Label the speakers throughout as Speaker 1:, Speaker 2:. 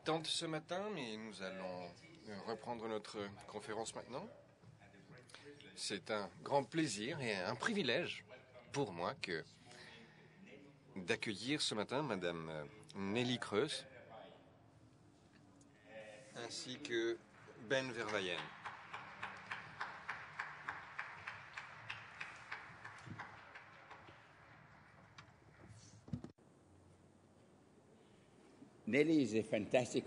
Speaker 1: hésitante ce matin, mais nous allons reprendre notre conférence maintenant. C'est un grand plaisir et un privilège pour moi d'accueillir ce matin Madame Nelly Kreus ainsi que Ben Verwaayen.
Speaker 2: Nelly is a fantastic.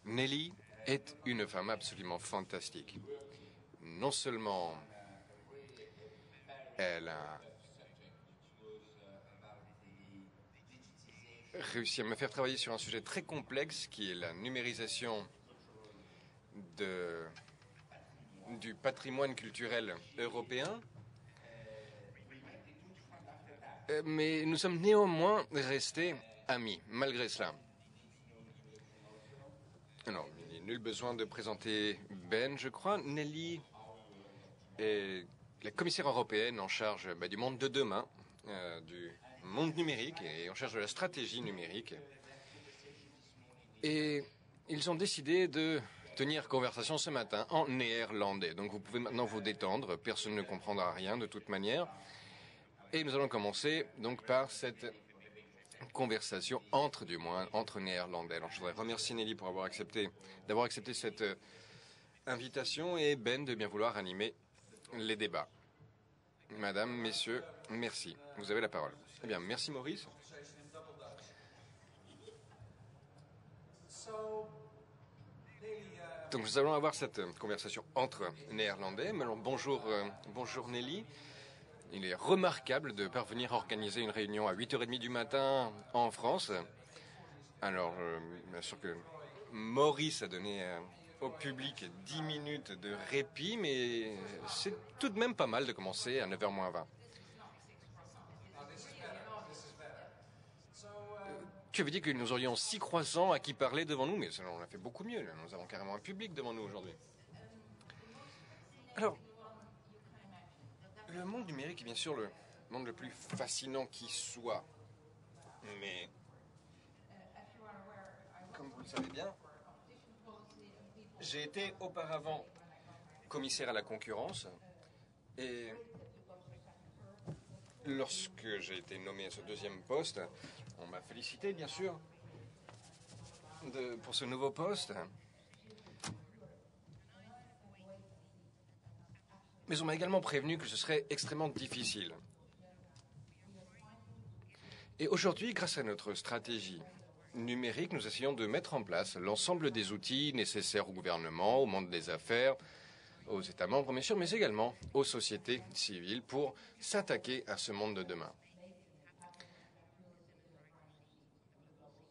Speaker 1: Nelly est une femme absolument fantastique. Non seulement elle a réussi à me faire travailler sur un sujet très complexe qui est la numérisation du patrimoine culturel européen, mais nous sommes néanmoins restés amis, malgré cela. Alors, il n'est nul besoin de présenter Ben, je crois. Nelly est la commissaire européenne en charge du monde de demain, du monde numérique et en charge de la stratégie numérique. Et ils ont décidé de tenir conversation ce matin en néerlandais. Donc vous pouvez maintenant vous détendre, personne ne comprendra rien de toute manière. Et nous allons commencer donc par cette conversation entre néerlandais. Alors je voudrais remercier Nelly pour d'avoir accepté cette invitation et Ben de bien vouloir animer les débats. Madame, messieurs, merci. Vous avez la parole. Eh bien, merci Maurice. Donc nous allons avoir cette conversation entre néerlandais. Alors, bonjour Nelly. Il est remarquable de parvenir à organiser une réunion à 8h30 du matin en France. Alors, bien sûr que Maurice a donné au public 10 minutes de répit, mais c'est tout de même pas mal de commencer à 9h moins 20. Tu avais dit que nous aurions 6 croissants à qui parler devant nous, mais on a fait beaucoup mieux. Nous avons carrément un public devant nous aujourd'hui. Alors, le monde numérique est bien sûr le monde le plus fascinant qui soit. Mais, comme vous le savez bien, j'ai été auparavant commissaire à la concurrence et lorsque j'ai été nommé à ce deuxième poste, on m'a félicité bien sûr pour ce nouveau poste. Mais on m'a également prévenu que ce serait extrêmement difficile. Et aujourd'hui, grâce à notre stratégie numérique, nous essayons de mettre en place l'ensemble des outils nécessaires au gouvernement, au monde des affaires, aux États membres, bien sûr, mais également aux sociétés civiles pour s'attaquer à ce monde de demain.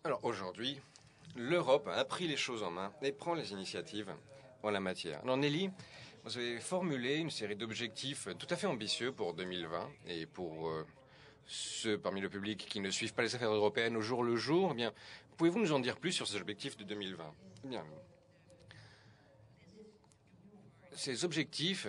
Speaker 1: Alors aujourd'hui, l'Europe a pris les choses en main et prend les initiatives en la matière. Alors Nelly, vous avez formulé une série d'objectifs tout à fait ambitieux pour 2020 et pour ceux parmi le public qui ne suivent pas les affaires européennes au jour le jour. Eh bien, pouvez-vous nous en dire plus sur ces objectifs de 2020 ? Eh bien, ces objectifs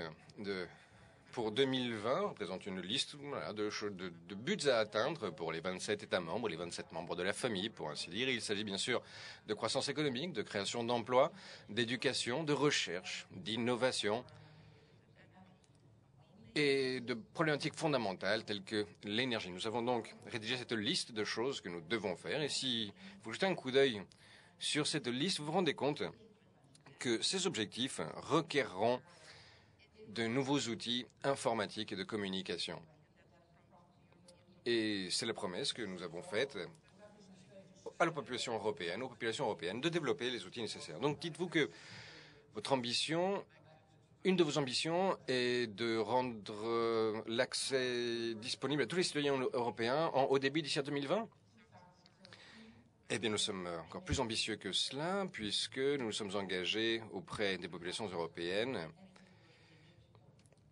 Speaker 1: pour 2020 représentent une liste de buts à atteindre pour les 27 États membres, les 27 membres de la famille, pour ainsi dire. Il s'agit bien sûr de croissance économique, de création d'emplois, d'éducation, de recherche, d'innovation et de problématiques fondamentales telles que l'énergie. Nous avons donc rédigé cette liste de choses que nous devons faire. Et si vous jetez un coup d'œil sur cette liste, vous vous rendez compte que ces objectifs requerront de nouveaux outils informatiques et de communication. Et c'est la promesse que nous avons faite à la population européenne, aux populations européennes, de développer les outils nécessaires. Donc dites-vous que une de vos ambitions est de rendre l'accès disponible à tous les citoyens européens en haut débit d'ici à 2020 ? Eh bien, nous sommes encore plus ambitieux que cela, puisque nous nous sommes engagés auprès des populations européennes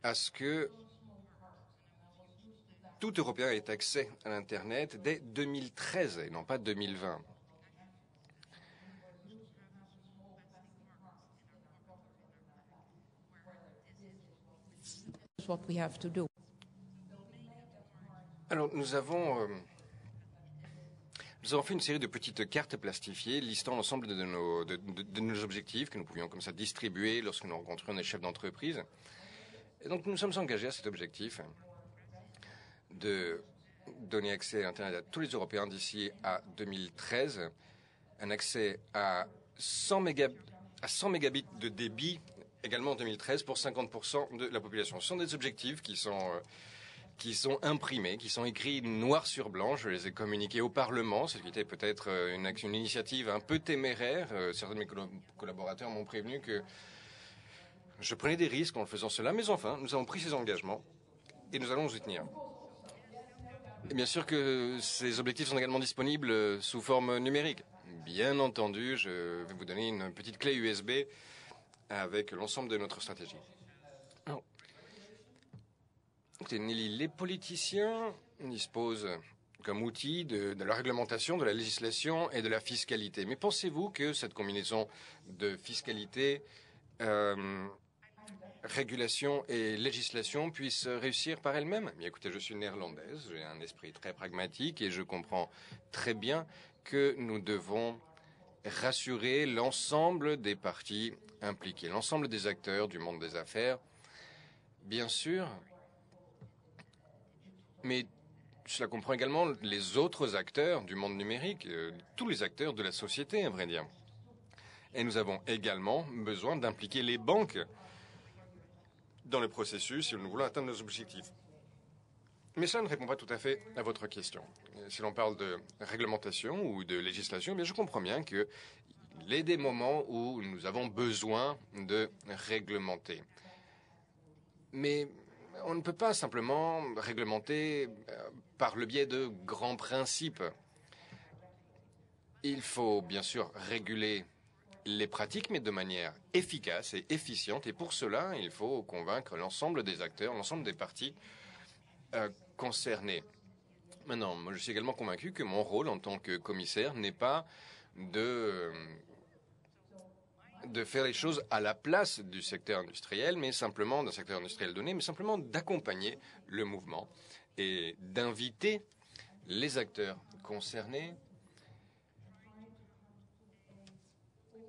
Speaker 1: à ce que tout Européen ait accès à l'Internet dès 2013 et non pas 2020.
Speaker 3: What we have to do.
Speaker 1: Alors, nous avons Nous avons fait une série de petites cartes plastifiées listant l'ensemble de nos objectifs que nous pouvions comme ça distribuer lorsque nous rencontrions des chefs d'entreprise. Et donc nous nous sommes engagés à cet objectif de donner accès à Internet à tous les Européens d'ici à 2013, un accès à 100 mégabits de débit également en 2013 pour 50% de la population. Ce sont des objectifs qui sont imprimés, qui sont écrits noir sur blanc. Je les ai communiqués au Parlement, ce qui était peut-être une initiative un peu téméraire. Certains de mes collaborateurs m'ont prévenu que je prenais des risques en faisant cela, mais enfin, nous avons pris ces engagements et nous allons nous y tenir. Et bien sûr que ces objectifs sont également disponibles sous forme numérique. Bien entendu, je vais vous donner une petite clé USB avec l'ensemble de notre stratégie. Alors, les politiciens disposent comme outil de la réglementation, de la législation et de la fiscalité. Mais pensez-vous que cette combinaison de fiscalité, régulation et législation puisse réussir par elle-même? Bien, écoutez, je suis néerlandaise, j'ai un esprit très pragmatique et je comprends très bien que nous devons rassurer l'ensemble des parties impliquées, l'ensemble des acteurs du monde des affaires, bien sûr, mais cela comprend également les autres acteurs du monde numérique, tous les acteurs de la société, à vrai dire. Et nous avons également besoin d'impliquer les banques dans le processus si nous voulons atteindre nos objectifs. Mais cela ne répond pas tout à fait à votre question. Si l'on parle de réglementation ou de législation, bien je comprends bien qu'il y ait des moments où nous avons besoin de réglementer. Mais on ne peut pas simplement réglementer par le biais de grands principes. Il faut bien sûr réguler les pratiques, mais de manière efficace et efficiente. Et pour cela, il faut convaincre l'ensemble des acteurs, l'ensemble des parties concernés. Maintenant, moi, je suis également convaincu que mon rôle en tant que commissaire n'est pas de faire les choses à la place du secteur industriel, mais simplement d'un secteur industriel donné, mais simplement d'accompagner le mouvement et d'inviter les acteurs concernés,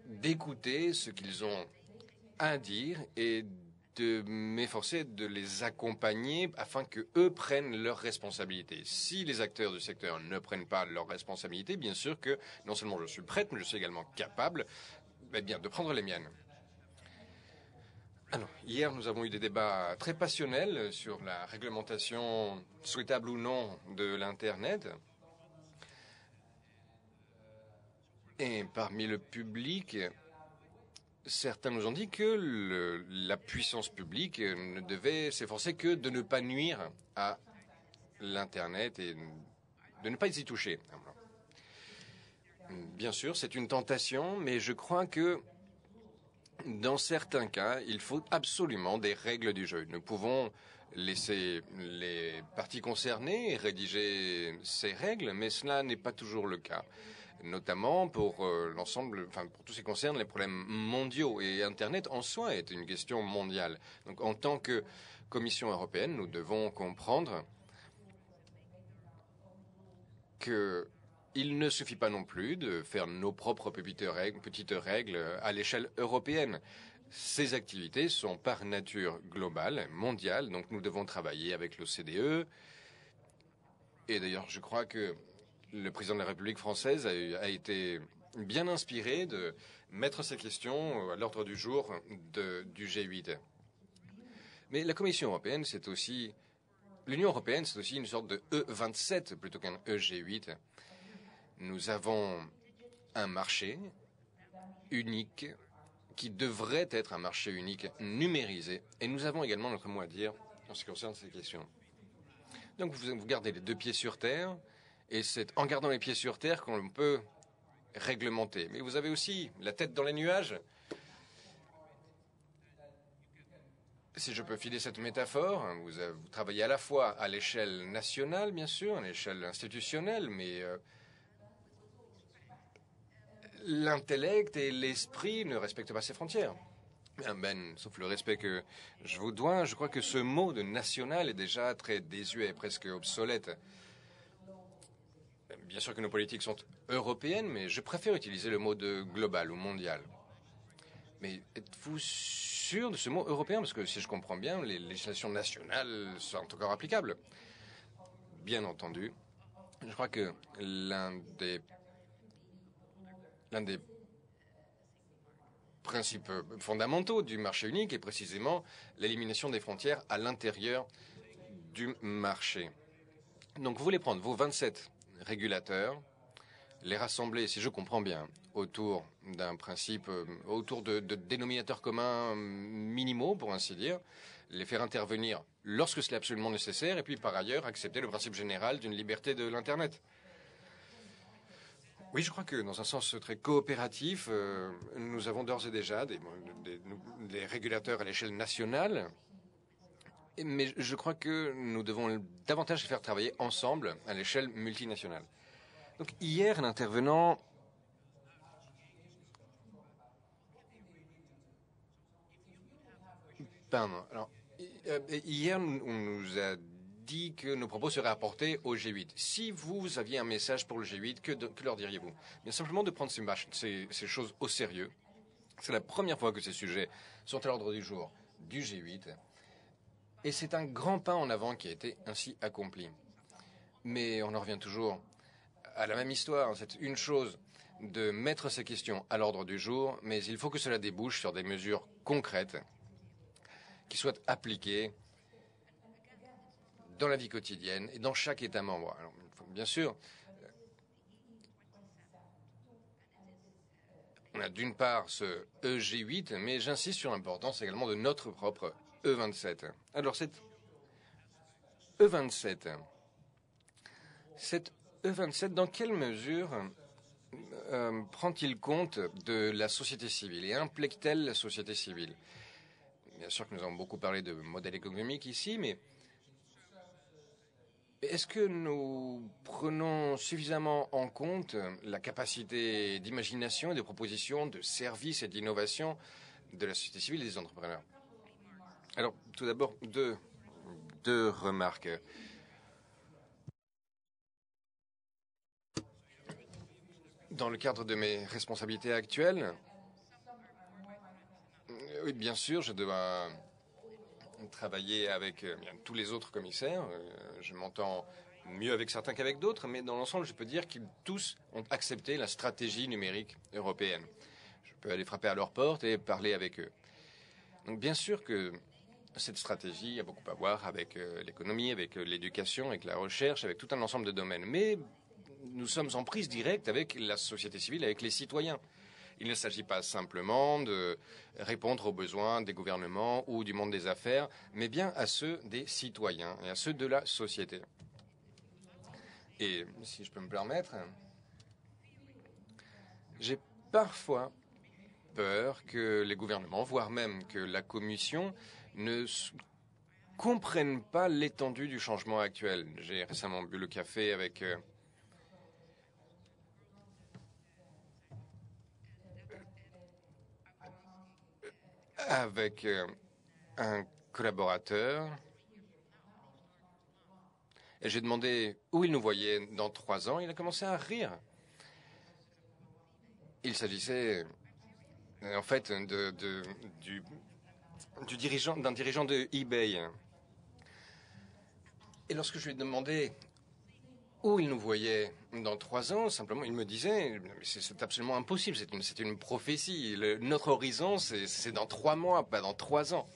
Speaker 1: d'écouter ce qu'ils ont à dire et de m'efforcer de les accompagner afin qu'eux prennent leurs responsabilités. Si les acteurs du secteur ne prennent pas leurs responsabilités, bien sûr que non seulement je suis prête, mais je suis également capable de prendre les miennes. Alors, hier, nous avons eu des débats très passionnels sur la réglementation souhaitable ou non de l'Internet. Et parmi le public, certains nous ont dit que la puissance publique ne devait s'efforcer que de ne pas nuire à l'Internet et de ne pas y toucher. Bien sûr, c'est une tentation, mais je crois que dans certains cas, il faut absolument des règles du jeu. Nous pouvons laisser les parties concernées rédiger ces règles, mais cela n'est pas toujours le cas. Notamment pour l'ensemble, pour tout ce qui concerne les problèmes mondiaux. Et Internet en soi est une question mondiale. Donc en tant que Commission européenne, nous devons comprendre qu'il ne suffit pas non plus de faire nos propres petites règles à l'échelle européenne. Ces activités sont par nature globales, mondiales, donc nous devons travailler avec l'OCDE. Et d'ailleurs, je crois que le président de la République française a été bien inspiré de mettre ces questions à l'ordre du jour du G8. Mais la Commission européenne, c'est aussi... L'Union européenne, c'est aussi une sorte de E27 plutôt qu'un EG8. Nous avons un marché unique qui devrait être un marché unique numérisé. Et nous avons également notre mot à dire en ce qui concerne ces questions. Donc vous gardez les deux pieds sur terre. Et c'est en gardant les pieds sur terre qu'on peut réglementer. Mais vous avez aussi la tête dans les nuages. Si je peux filer cette métaphore, vous travaillez à la fois à l'échelle nationale, bien sûr, à l'échelle institutionnelle, mais l'intellect et l'esprit ne respectent pas ces frontières. Sauf le respect que je vous dois, je crois que ce mot de national est déjà très désuet et presque obsolète. Bien sûr que nos politiques sont européennes, mais je préfère utiliser le mot de global ou mondial. Mais êtes-vous sûr de ce mot européen? Parce que si je comprends bien, les législations nationales sont encore applicables. Bien entendu, je crois que l'un des principes fondamentaux du marché unique est précisément l'élimination des frontières à l'intérieur du marché. Donc vous voulez prendre vos 27 régulateurs, les rassembler, si je comprends bien, autour d'un principe, autour de dénominateurs communs minimaux, pour ainsi dire, les faire intervenir lorsque c'est absolument nécessaire, et puis par ailleurs accepter le principe général d'une liberté de l'Internet. Oui, je crois que dans un sens très coopératif, nous avons d'ores et déjà des régulateurs à l'échelle nationale, mais je crois que nous devons davantage les faire travailler ensemble à l'échelle multinationale. Donc hier, l'intervenant Pardon. Alors, hier, on nous a dit que nos propos seraient apportés au G8. Si vous aviez un message pour le G8, que leur diriez-vous? Bien simplement de prendre ces choses au sérieux. C'est la première fois que ces sujets sont à l'ordre du jour du G8. Et c'est un grand pas en avant qui a été ainsi accompli. Mais on en revient toujours à la même histoire. C'est une chose de mettre ces questions à l'ordre du jour, mais il faut que cela débouche sur des mesures concrètes qui soient appliquées dans la vie quotidienne et dans chaque État membre. Alors, bien sûr, on a d'une part ce EG8, mais j'insiste sur l'importance également de notre propre E27. Alors, cet E27, dans quelle mesure prend-il compte de la société civile et implique-t-elle la société civile? Bien sûr que nous avons beaucoup parlé de modèle économique ici, mais est-ce que nous prenons suffisamment en compte la capacité d'imagination et de proposition, de services et d'innovation de la société civile et des entrepreneurs? Alors, tout d'abord, deux remarques. Dans le cadre de mes responsabilités actuelles, oui, bien sûr, je dois travailler avec tous les autres commissaires. Je m'entends mieux avec certains qu'avec d'autres, mais dans l'ensemble, je peux dire qu'ils tous ont accepté la stratégie numérique européenne. Je peux aller frapper à leur porte et parler avec eux. Donc bien sûr que cette stratégie a beaucoup à voir avec l'économie, avec l'éducation, avec la recherche, avec tout un ensemble de domaines. Mais nous sommes en prise directe avec la société civile, avec les citoyens. Il ne s'agit pas simplement de répondre aux besoins des gouvernements ou du monde des affaires, mais bien à ceux des citoyens et à ceux de la société. Et si je peux me permettre, j'ai parfois peur que les gouvernements, voire même que la Commission, ne comprennent pas l'étendue du changement actuel. J'ai récemment bu le café avec un collaborateur. Et j'ai demandé où il nous voyait dans 3 ans. Il a commencé à rire. Il s'agissait en fait d'un dirigeant de eBay. Et lorsque je lui ai demandé où il nous voyait dans 3 ans, simplement, il me disait « c'est absolument impossible, c'est une prophétie. Notre horizon, c'est dans 3 mois, pas dans 3 ans. »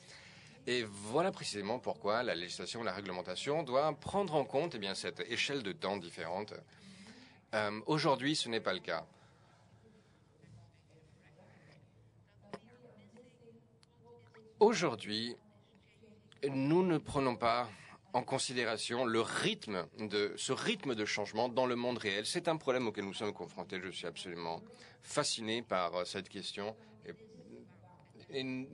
Speaker 1: Et voilà précisément pourquoi la législation, la réglementation doit prendre en compte cette échelle de temps différente. Aujourd'hui, ce n'est pas le cas. Aujourd'hui, nous ne prenons pas en considération ce rythme de changement dans le monde réel. C'est un problème auquel nous sommes confrontés. Je suis absolument fasciné par cette question et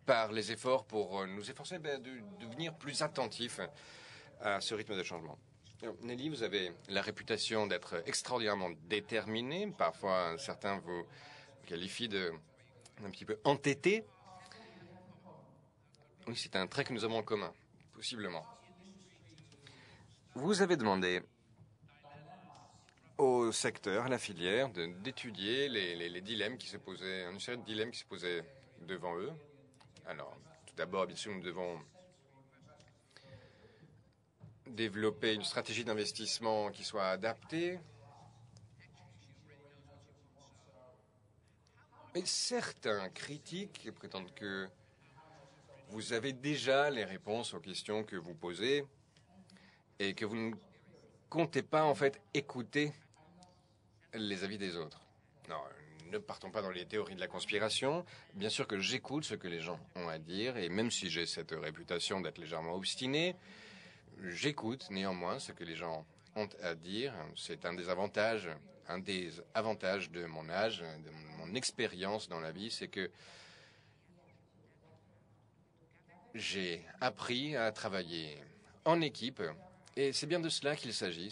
Speaker 1: par les efforts pour nous efforcer de devenir plus attentifs à ce rythme de changement. Alors, Nelly, vous avez la réputation d'être extraordinairement déterminé. Parfois, certains vous qualifient d'un petit peu entêté. Oui, c'est un trait que nous avons en commun, possiblement. Vous avez demandé au secteur, à la filière, d'étudier les dilemmes qui se posaient, une série de dilemmes qui se posaient devant eux. Alors, tout d'abord, bien sûr, nous devons développer une stratégie d'investissement qui soit adaptée. Mais certains critiques prétendent que vous avez déjà les réponses aux questions que vous posez et que vous ne comptez pas en fait écouter les avis des autres. Non, ne partons pas dans les théories de la conspiration. Bien sûr que j'écoute ce que les gens ont à dire et même si j'ai cette réputation d'être légèrement obstiné, j'écoute néanmoins ce que les gens ont à dire. C'est un des avantages de mon âge, de mon expérience dans la vie, c'est que j'ai appris à travailler en équipe et c'est bien de cela qu'il s'agit.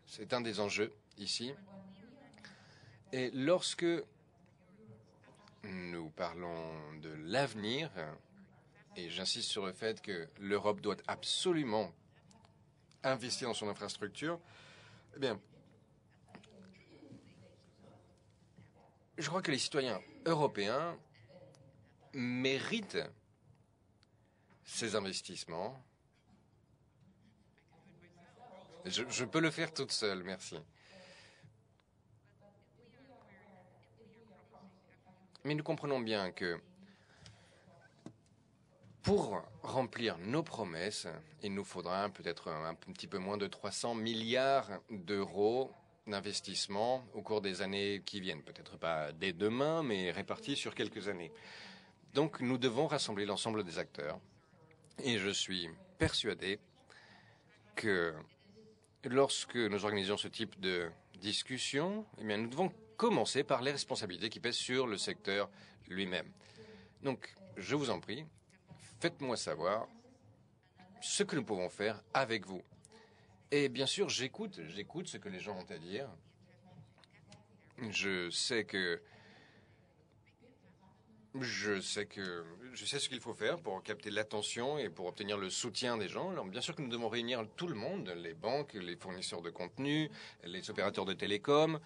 Speaker 1: C'est un des enjeux ici. Et lorsque nous parlons de l'avenir, et j'insiste sur le fait que l'Europe doit absolument investir dans son infrastructure, eh bien, je crois que les citoyens européens méritent ces investissements. Je peux le faire toute seule, merci. Mais nous comprenons bien que pour remplir nos promesses, il nous faudra peut-être un petit peu moins de 300 milliards d'euros d'investissement au cours des années qui viennent. Peut-être pas dès demain, mais répartis sur quelques années. Donc nous devons rassembler l'ensemble des acteurs. Et je suis persuadé que lorsque nous organisons ce type de discussion, eh bien, nous devons commencer par les responsabilités qui pèsent sur le secteur lui-même. Donc, je vous en prie, faites-moi savoir ce que nous pouvons faire avec vous. Et bien sûr, j'écoute ce que les gens ont à dire. Je sais ce qu'il faut faire pour capter l'attention et pour obtenir le soutien des gens. Alors, bien sûr que nous devons réunir tout le monde, les banques, les fournisseurs de contenu, les opérateurs de télécom,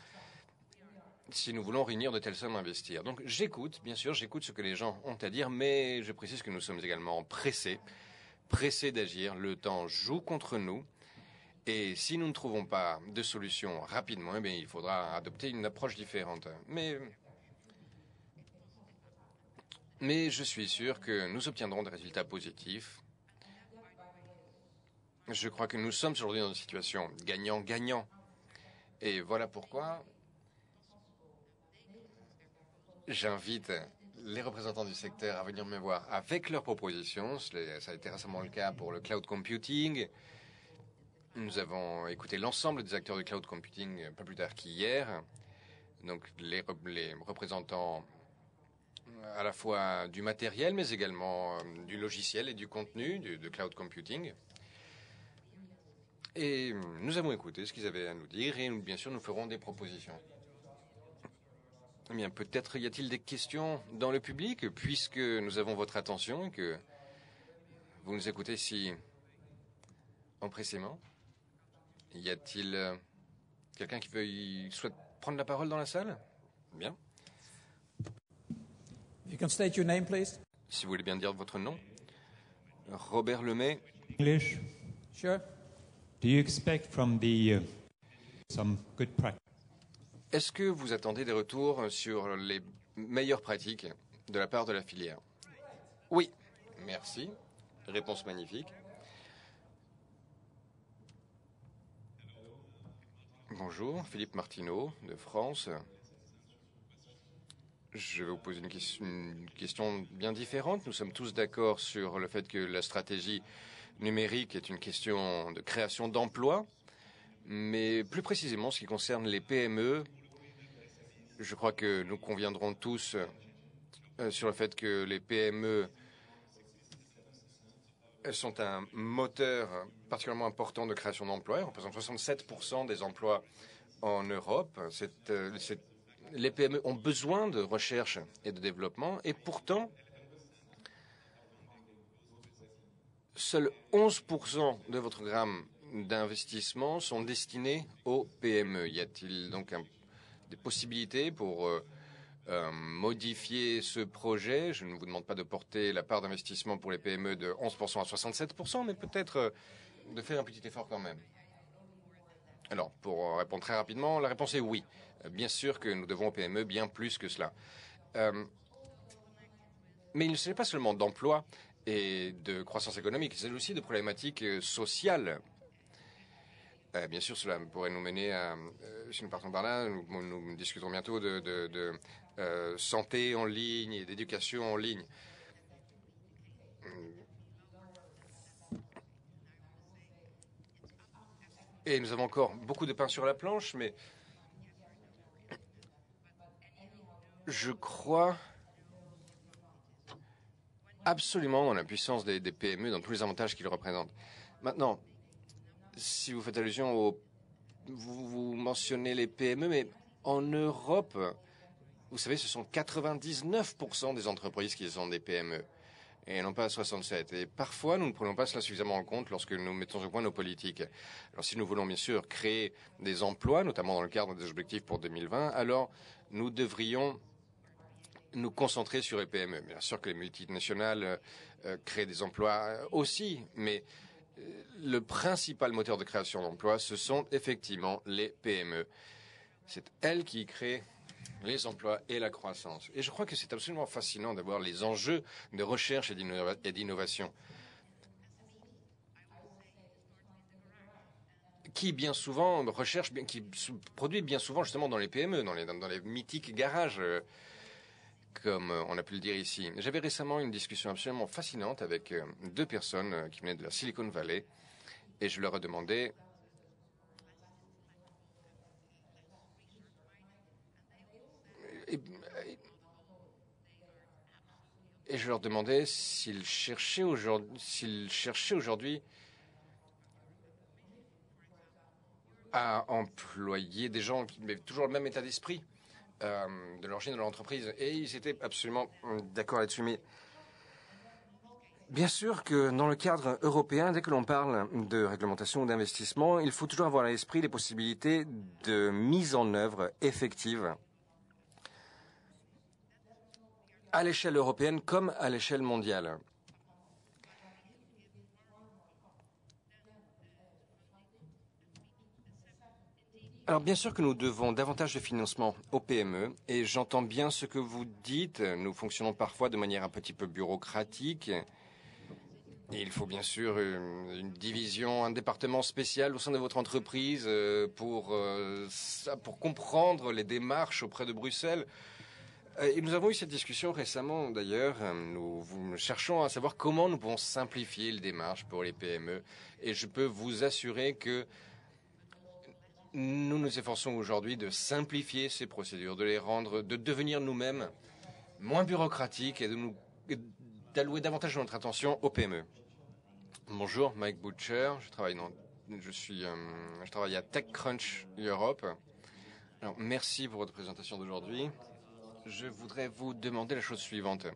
Speaker 1: si nous voulons réunir de telles sommes à investir. Donc j'écoute, bien sûr, j'écoute ce que les gens ont à dire, mais je précise que nous sommes également pressés d'agir. Le temps joue contre nous. Et si nous ne trouvons pas de solution rapidement, eh bien, il faudra adopter une approche différente. Mais je suis sûr que nous obtiendrons des résultats positifs. Je crois que nous sommes aujourd'hui dans une situation gagnant-gagnant. Et voilà pourquoi j'invite les représentants du secteur à venir me voir avec leurs propositions. Ça a été récemment le cas pour le cloud computing. Nous avons écouté l'ensemble des acteurs du cloud computing pas plus tard qu'hier. Donc les représentants à la fois du matériel, mais également du logiciel et du contenu de cloud computing. Et nous avons écouté ce qu'ils avaient à nous dire et bien sûr nous ferons des propositions. Eh bien, peut-être y a-t-il des questions dans le public, puisque nous avons votre attention et que vous nous écoutez si empressément. Y a-t-il quelqu'un qui souhaite prendre la parole dans la salle? Bien.
Speaker 3: If you can state your name, please.
Speaker 1: Si vous voulez bien dire votre nom. Robert Lemay.
Speaker 4: English.
Speaker 3: Sure.
Speaker 4: Do you expect from the some good practice?
Speaker 1: Est-ce que vous attendez des retours sur les meilleures pratiques de la part de la filière? Oui. Merci. Réponse magnifique. Bonjour, Philippe Martineau de France. Je vais vous poser une question bien différente. Nous sommes tous d'accord sur le fait que la stratégie numérique est une question de création d'emplois, mais plus précisément, ce qui concerne les PME, je crois que nous conviendrons tous sur le fait que les PME sont un moteur particulièrement important de création d'emplois. Elles représentent 67% des emplois en Europe. Les PME ont besoin de recherche et de développement, et pourtant, seuls 11% de votre gamme d'investissement sont destinés aux PME. Y a-t-il donc des possibilités pour modifier ce projet? Je ne vous demande pas de porter la part d'investissement pour les PME de 11% à 67%, mais peut-être de faire un petit effort quand même. Alors, pour répondre très rapidement, la réponse est oui. Bien sûr que nous devons aux PME bien plus que cela. Mais il ne s'agit pas seulement d'emploi et de croissance économique, il s'agit aussi de problématiques sociales. Bien sûr, cela pourrait nous mener à, si nous partons par là, nous discuterons bientôt de santé en ligne et d'éducation en ligne. Et nous avons encore beaucoup de pain sur la planche, mais je crois absolument dans la puissance des PME, dans tous les avantages qu'ils représentent. Maintenant, si vous faites allusion vous mentionnez les PME, mais en Europe, vous savez, ce sont 99% des entreprises qui sont des PME, et non pas 67. Et parfois, nous ne prenons pas cela suffisamment en compte lorsque nous mettons au point nos politiques. Alors, si nous voulons bien sûr créer des emplois, notamment dans le cadre des objectifs pour 2020, alors nous devrions nous concentrer sur les PME. Bien sûr que les multinationales créent des emplois aussi, mais le principal moteur de création d'emplois, ce sont effectivement les PME. C'est elles qui créent les emplois et la croissance. Et je crois que c'est absolument fascinant d'avoir les enjeux de recherche et d'innovation qui bien souvent qui produit bien souvent justement dans les PME, dans les mythiques garages, comme on a pu le dire ici. J'avais récemment une discussion absolument fascinante avec deux personnes qui venaient de la Silicon Valley, et je leur ai demandé et je leur demandais s'ils cherchaient aujourd'hui à employer des gens qui avaient toujours le même état d'esprit de l'origine de leur entreprise. Et ils étaient absolument d'accord là-dessus. Mais bien sûr que dans le cadre européen, dès que l'on parle de réglementation ou d'investissement, il faut toujours avoir à l'esprit les possibilités de mise en œuvre effective à l'échelle européenne comme à l'échelle mondiale. Alors bien sûr que nous devons davantage de financement aux PME, et j'entends bien ce que vous dites. Nous fonctionnons parfois de manière un petit peu bureaucratique. Et il faut bien sûr une division, un département spécial au sein de votre entreprise pour comprendre les démarches auprès de Bruxelles. Et nous avons eu cette discussion récemment d'ailleurs. Nous cherchons à savoir comment nous pouvons simplifier les démarches pour les PME. Et je peux vous assurer que nous nous efforçons aujourd'hui de simplifier ces procédures, de les rendre, de devenir nous-mêmes moins bureaucratiques et d'allouer davantage de notre attention aux PME. Bonjour, Mike Butcher. Je travaille à TechCrunch Europe. Alors, merci pour votre présentation d'aujourd'hui. Je voudrais vous demander la chose suivante.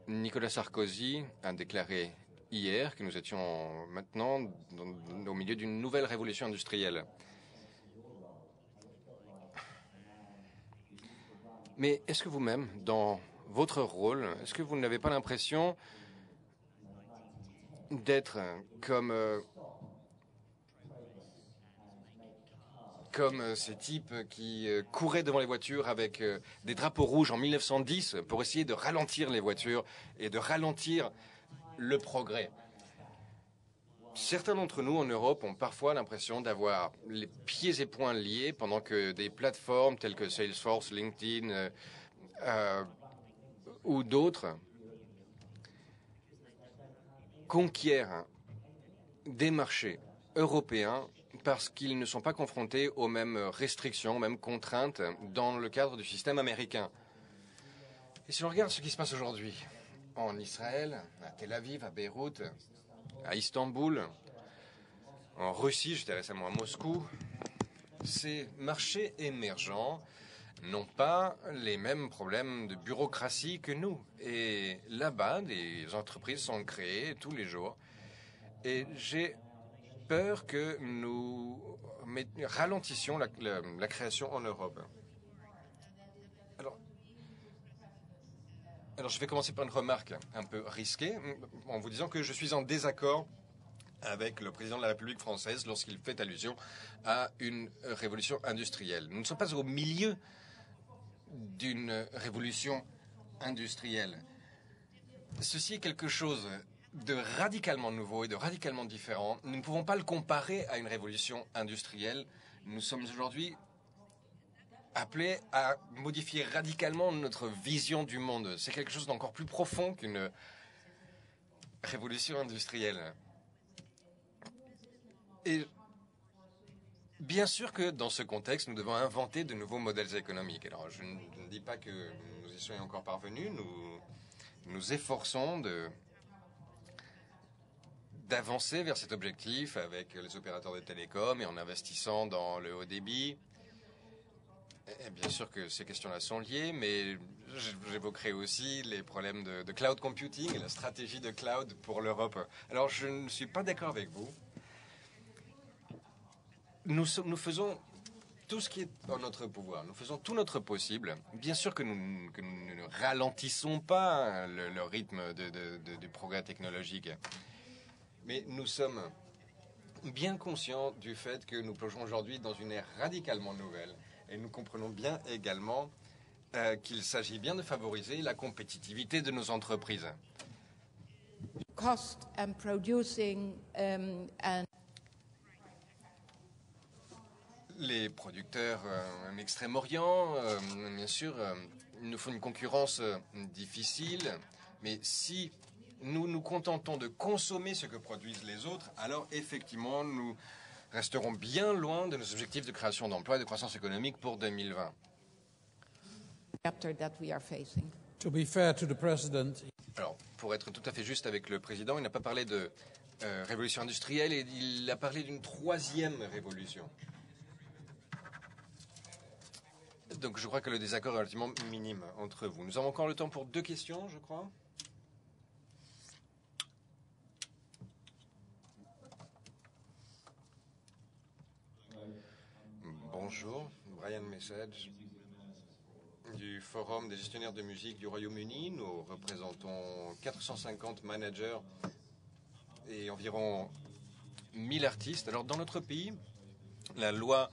Speaker 1: Nicolas Sarkozy a déclaré hier que nous étions maintenant au milieu d'une nouvelle révolution industrielle. Mais est-ce que vous-même, dans votre rôle, est-ce que vous n'avez pas l'impression d'être comme ces types qui couraient devant les voitures avec des drapeaux rouges en 1910 pour essayer de ralentir les voitures et de ralentir le progrès? Certains d'entre nous en Europe ont parfois l'impression d'avoir les pieds et poings liés pendant que des plateformes telles que Salesforce, LinkedIn ou d'autres conquièrent des marchés européens parce qu'ils ne sont pas confrontés aux mêmes restrictions, aux mêmes contraintes dans le cadre du système américain. Et si on regarde ce qui se passe aujourd'hui en Israël, à Tel Aviv, à Beyrouth, à Istanbul, en Russie, j'étais récemment à Moscou, ces marchés émergents n'ont pas les mêmes problèmes de bureaucratie que nous. Et là-bas, des entreprises sont créées tous les jours. Et j'ai peur que nous ralentissions la création en Europe. Alors, je vais commencer par une remarque un peu risquée, en vous disant que je suis en désaccord avec le président de la République française lorsqu'il fait allusion à une révolution industrielle. Nous ne sommes pas au milieu d'une révolution industrielle. Ceci est quelque chose de radicalement nouveau et de radicalement différent. Nous ne pouvons pas le comparer à une révolution industrielle. Nous sommes aujourd'hui appelés à modifier radicalement notre vision du monde. C'est quelque chose d'encore plus profond qu'une révolution industrielle. Et bien sûr que dans ce contexte, nous devons inventer de nouveaux modèles économiques. Alors, je ne dis pas que nous y soyons encore parvenus. Nous nous efforçons d'avancer vers cet objectif avec les opérateurs de télécom et en investissant dans le haut débit. Et bien sûr que ces questions-là sont liées, mais j'évoquerai aussi les problèmes de cloud computing et la stratégie de cloud pour l'Europe. Alors, je ne suis pas d'accord avec vous. Nous faisons tout ce qui est en notre pouvoir. Nous faisons tout notre possible. Bien sûr que nous ne ralentissons pas le rythme du progrès technologique. Mais nous sommes bien conscients du fait que nous plongeons aujourd'hui dans une ère radicalement nouvelle. Et nous comprenons bien également qu'il s'agit bien de favoriser la compétitivité de nos entreprises.
Speaker 5: Cost and producing and
Speaker 1: Les producteurs en Extrême-Orient, bien sûr, nous font une concurrence difficile, mais si nous nous contentons de consommer ce que produisent les autres, alors effectivement, nous resterons bien loin de nos objectifs de création d'emplois et de croissance économique pour 2020.
Speaker 5: that we are facing.
Speaker 3: To be fair to the President,
Speaker 1: Alors, pour être tout à fait juste avec le président, il n'a pas parlé de révolution industrielle, et il a parlé d'une troisième révolution. Donc je crois que le désaccord est relativement minime entre vous. Nous avons encore le temps pour 2 questions, je crois. Bonjour, Brian Message du Forum des gestionnaires de musique du Royaume-Uni. Nous représentons 450 managers et environ 1000 artistes. Alors dans notre pays, la loi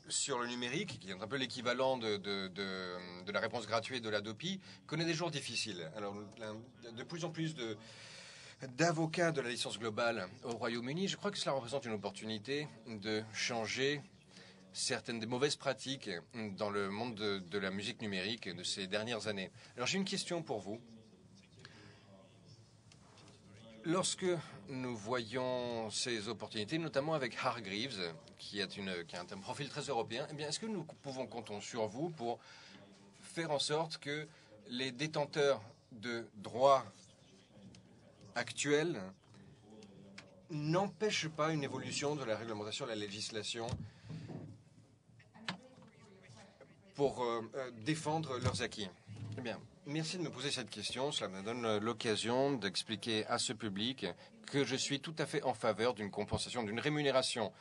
Speaker 1: sur le numérique, qui est un peu l'équivalent de la réponse gratuite de l'Adopi, connaît des jours difficiles. Alors, de plus en plus d'avocats de la licence globale au Royaume-Uni, je crois que cela représente une opportunité de changer certaines des mauvaises pratiques dans le monde de la musique numérique de ces dernières années. Alors, j'ai une question pour vous. Lorsque nous voyons ces opportunités, notamment avec Hargreaves, qui a un profil très européen, eh bien, est-ce que nous pouvons compter sur vous pour faire en sorte que les détenteurs de droits actuels n'empêchent pas une évolution de la réglementation, de la législation pour défendre leurs acquis? Eh bien, merci de me poser cette question. Cela me donne l'occasion d'expliquer à ce public que je suis tout à fait en faveur d'une compensation, d'une rémunération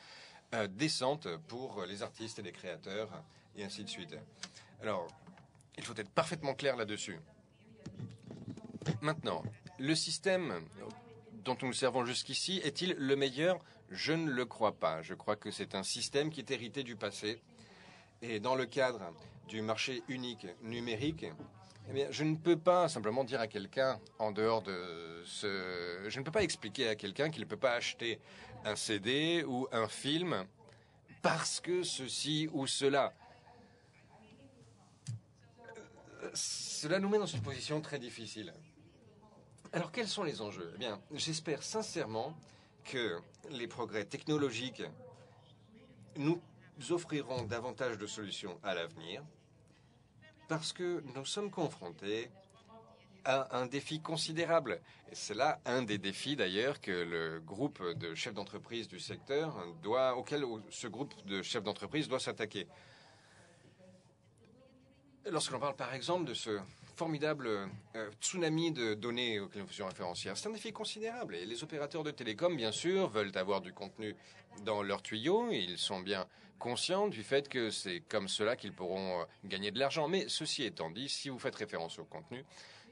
Speaker 1: décente pour les artistes et les créateurs, et ainsi de suite. Alors, il faut être parfaitement clair là-dessus. Maintenant, le système dont nous nous servons jusqu'ici est-il le meilleur? Je ne le crois pas. Je crois que c'est un système qui est hérité du passé. Et dans le cadre du marché unique numérique, eh bien, je ne peux pas simplement dire à quelqu'un, en dehors de ce... Je ne peux pas expliquer à quelqu'un qu'il ne peut pas acheter un CD ou un film parce que ceci ou cela. Cela nous met dans une position très difficile. Alors, quels sont les enjeux? Eh bien, j'espère sincèrement que les progrès technologiques nous offriront davantage de solutions à l'avenir, parce que nous sommes confrontés à un défi considérable. Et c'est là un des défis d'ailleurs que le groupe de chefs d'entreprise du secteur auquel ce groupe de chefs d'entreprise doit s'attaquer. Lorsque l'on parle par exemple de ce formidable tsunami de données auxquelles nous faisions référence hier. C'est un défi considérable. Et les opérateurs de télécom, bien sûr, veulent avoir du contenu dans leurs tuyaux. Ils sont bien conscients du fait que c'est comme cela qu'ils pourront gagner de l'argent. Mais ceci étant dit, si vous faites référence au contenu,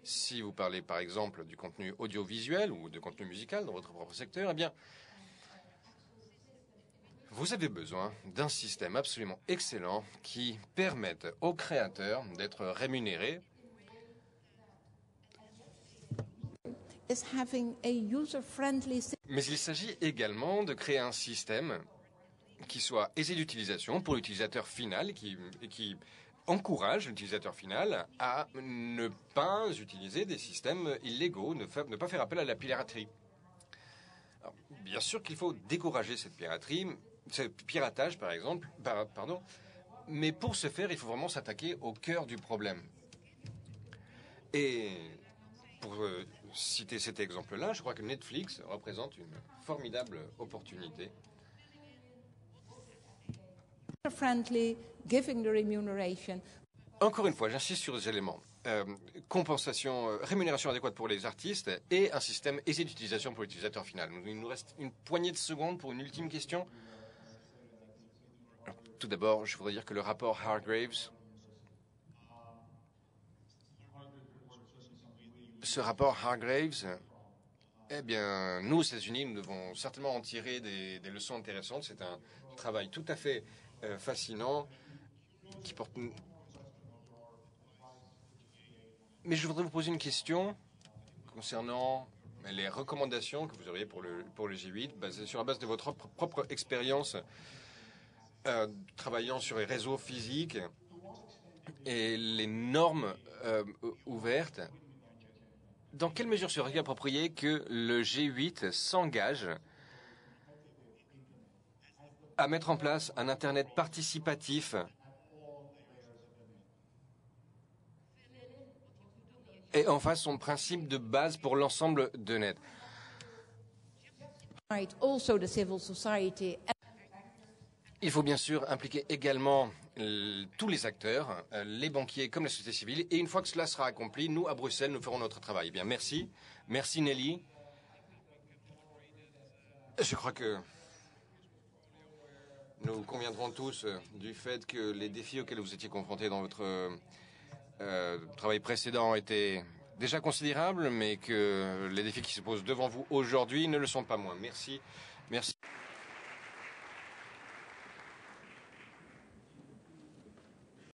Speaker 1: si vous parlez par exemple du contenu audiovisuel ou de contenu musical dans votre propre secteur, eh bien, vous avez besoin d'un système absolument excellent qui permette aux créateurs d'être rémunérés. Mais il s'agit également de créer un système qui soit aisé d'utilisation pour l'utilisateur final et qui encourage l'utilisateur final à ne pas utiliser des systèmes illégaux, ne pas faire appel à la piraterie. Alors, bien sûr qu'il faut décourager cette piraterie, ce piratage par exemple, mais pour ce faire, il faut vraiment s'attaquer au cœur du problème. Et pour citer cet exemple-là, je crois que Netflix représente une formidable opportunité. Encore une fois, j'insiste sur les éléments. Compensation, rémunération adéquate pour les artistes et un système aisé d'utilisation pour l'utilisateur final. Il nous reste une poignée de secondes pour une ultime question. Alors, tout d'abord, je voudrais dire que le rapport Hargraves, eh bien, nous, aux États-Unis, nous devons certainement en tirer des leçons intéressantes. C'est un travail tout à fait fascinant qui porte... Mais je voudrais vous poser une question concernant les recommandations que vous auriez pour le G8, basées sur la base de votre propre expérience travaillant sur les réseaux physiques et les normes ouvertes. Dans quelle mesure serait-il approprié que le G8 s'engage à mettre en place un Internet participatif et en fasse son principe de base pour l'ensemble de net? Il faut bien sûr impliquer également tous les acteurs, les banquiers comme la société civile. Et une fois que cela sera accompli, nous, à Bruxelles, nous ferons notre travail. Eh bien, merci. Merci, Nelly. Je crois que nous conviendrons tous du fait que les défis auxquels vous étiez confrontés dans votre travail précédent étaient déjà considérables, mais que les défis qui se posent devant vous aujourd'hui ne le sont pas moins. Merci. Merci.